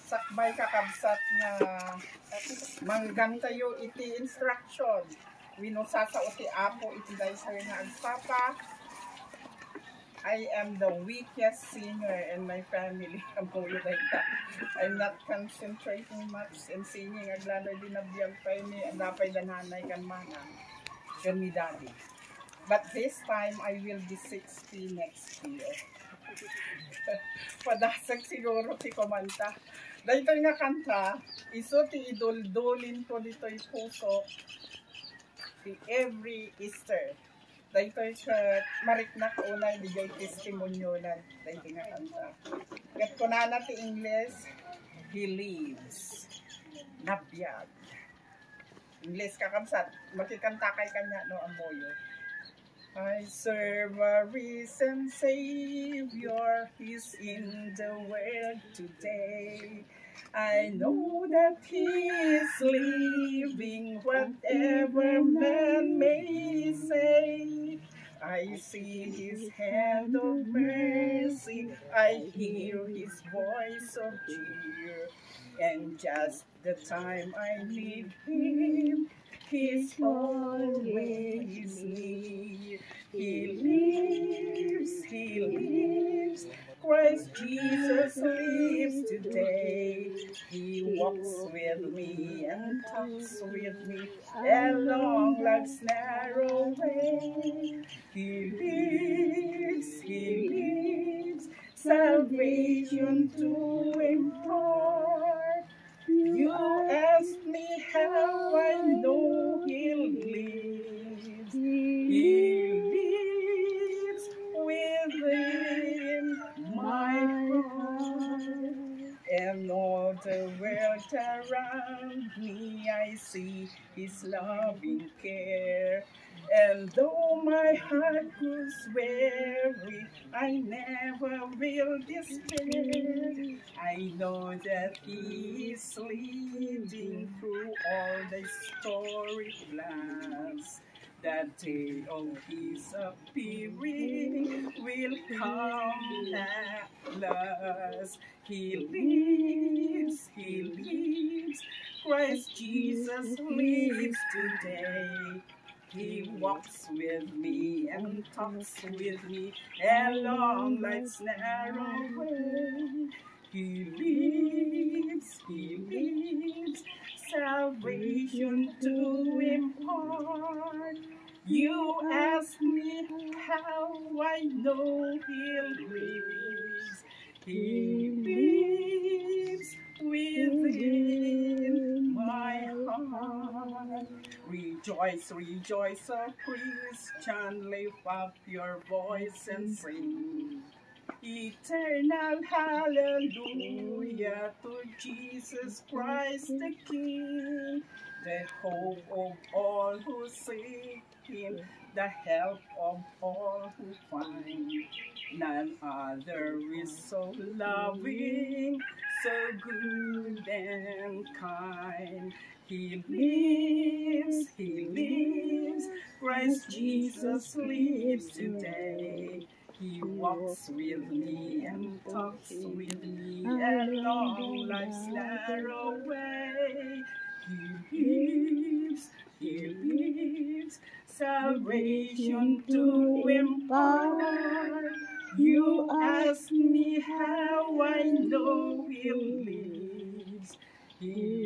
sakbay kakabsat nga manggantayo iti instruction. Winusasa o ti Apo iti daysar nga agpapa. I am the weakest singer in my family. I'm not concentrating much in singing. Aglalay din nabiyag pa ni andapay dananay kan mga kan mi daddy. But this time I will be 60 next year. Padasag siguro ti kumanta. Dahito nga kanta, iso ti idol-dolin ko dito'y puso ti every Easter. Dahito ka mariknak unay bigay testimonyo na dahito nga kanta. Kat ko na ti English, He lives. Nabiyag. English kakabsat, makikanta kay kanya no amoyo. I serve a risen Savior, He's in the world today. I know that He is living, whatever man may say. I see His hand of mercy, I hear His voice of cheer. And just the time I need Him, He's always near. He lives, Christ Jesus lives today. He walks with me and talks with me along life's narrow way. He lives, salvation to impart. You ask me how I know He lives. He lives within my heart. And all the world around me I see His loving care. And though my heart grows weary, I never will despair. I know that He is leading through all the story plans. That day of His appearing will come at last. He lives, Christ Jesus lives today. He walks with me and talks with me along life's narrow way. He lives, salvation to impart. You ask me how I know He lives. He lives within my heart. Rejoice, rejoice, O Christian, lift up your voice and sing. Eternal hallelujah to Jesus Christ the King, the hope of all who seek Him, the help of all who find. None other is so loving, so good and kind. He lives, Christ Jesus lives today. He walks with me and talks with me along life's narrow way. He lives, salvation to impart. You ask me how I know He lives. He